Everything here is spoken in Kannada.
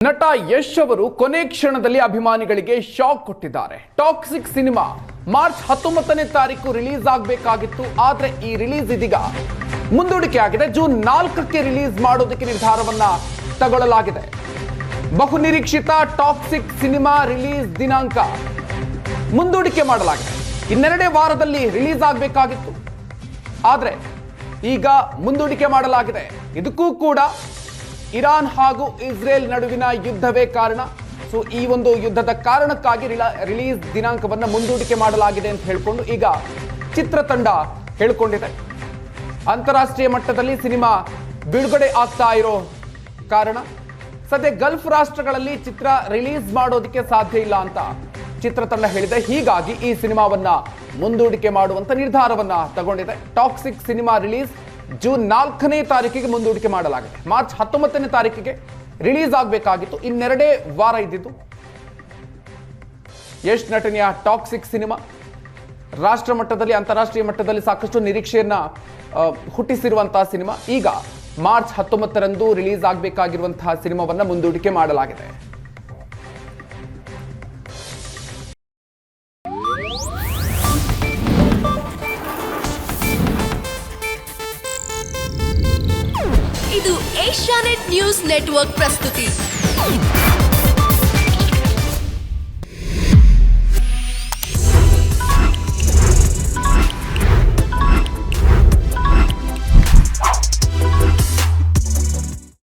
ನಟ ಯಶ್ ಅವರು ಕೊನೆ ಕ್ಷಣದಲ್ಲಿ ಅಭಿಮಾನಿಗಳಿಗೆ ಶಾಕ್ ಕೊಟ್ಟಿದ್ದಾರೆ. ಟಾಕ್ಸಿಕ್ ಸಿನಿಮಾ ಮಾರ್ಚ್ 19ನೇ ತಾರೀಕು ರಿಲೀಸ್ ಆಗಬೇಕಾಗಿತ್ತು. ಆದ್ರೆ ಈ ರಿಲೀಸ್ ಇದೀಗ ಮುಂದೂಡಿಕೆ ಆಗಿದೆ. ಜೂನ್ 4ಕ್ಕೆ ರಿಲೀಸ್ ಮಾಡೋದಕ್ಕೆ ನಿರ್ಧಾರವನ್ನ ತಗೊಳ್ಳಲಾಗಿದೆ. ಬಹುನಿರೀಕ್ಷಿತ ಟಾಕ್ಸಿಕ್ ಸಿನಿಮಾ ರಿಲೀಸ್ ದಿನಾಂಕ ಮುಂದೂಡಿಕೆ ಮಾಡಲಾಗಿದೆ. ಇನ್ನೆರಡೇ ವಾರದಲ್ಲಿ ರಿಲೀಸ್ ಆಗಬೇಕಾಗಿತ್ತು, ಆದ್ರೆ ಈಗ ಮುಂದೂಡಿಕೆ ಮಾಡಲಾಗಿದೆ. ಇದಕ್ಕೂ ಕೂಡ ಇರಾನ್ ಹಾಗೂ ಇಸ್ರೇಲ್ ನಡುವಿನ ಯುದ್ಧವೇ ಕಾರಣ. ಸೊ ಈ ಒಂದು ಯುದ್ಧದ ಕಾರಣಕ್ಕಾಗಿ ರಿಲೀಸ್ ದಿನಾಂಕವನ್ನು ಮುಂದೂಡಿಕೆ ಮಾಡಲಾಗಿದೆ ಅಂತ ಹೇಳಿಕೊಂಡು ಈಗ ಚಿತ್ರತಂಡ ಹೇಳಿಕೊಂಡಿದೆ. ಅಂತಾರಾಷ್ಟ್ರೀಯ ಮಟ್ಟದಲ್ಲಿ ಸಿನಿಮಾ ಬಿಡುಗಡೆ ಆಗ್ತಾ ಇರೋ ಕಾರಣ ಸದ್ಯ ಗಲ್ಫ್ ರಾಷ್ಟ್ರಗಳಲ್ಲಿ ಚಿತ್ರ ರಿಲೀಸ್ ಮಾಡೋದಕ್ಕೆ ಸಾಧ್ಯ ಇಲ್ಲ ಅಂತ ಚಿತ್ರತಂಡ ಹೇಳಿದೆ. ಹೀಗಾಗಿ ಈ ಸಿನಿಮಾವನ್ನ ಮುಂದೂಡಿಕೆ ಮಾಡುವಂತ ನಿರ್ಧಾರವನ್ನ ತಗೊಂಡಿದೆ. ಟಾಕ್ಸಿಕ್ ಸಿನಿಮಾ ರಿಲೀಸ್ ಜೂನ್ 4ನೇ ತಾರೀಕಿಗೆ ಮುಂದೂಡಿಕೆ ಮಾಡಲಾಗಿದೆ. ಮಾರ್ಚ್ 19ನೇ ತಾರೀಕಿಗೆ ರಿಲೀಸ್ ಆಗಬೇಕಾಗಿತ್ತು. ಇನ್ನೆರಡೇ ವಾರ ಇದ್ದಿದ್ದು. ಯಶ್ ನಟನೆಯ ಟಾಕ್ಸಿಕ್ ಸಿನಿಮಾ ರಾಷ್ಟ್ರ ಮಟ್ಟದಲ್ಲಿ ಅಂತಾರಾಷ್ಟ್ರೀಯ ಮಟ್ಟದಲ್ಲಿ ಸಾಕಷ್ಟು ನಿರೀಕ್ಷೆಯನ್ನ ಹುಟ್ಟಿಸಿರುವಂತಹ ಸಿನಿಮಾ ಈಗ ಮಾರ್ಚ್ 19ರಂದು ರಿಲೀಸ್ ಆಗಬೇಕಾಗಿರುವಂತಹ ಸಿನಿಮಾವನ್ನ ಮುಂದೂಡಿಕೆ ಮಾಡಲಾಗಿದೆ. ಇದು ಏಷ್ಯಾನೆಟ್ ನ್ಯೂಸ್ ನೆಟ್ವರ್ಕ್ ಪ್ರಸ್ತುತಿ.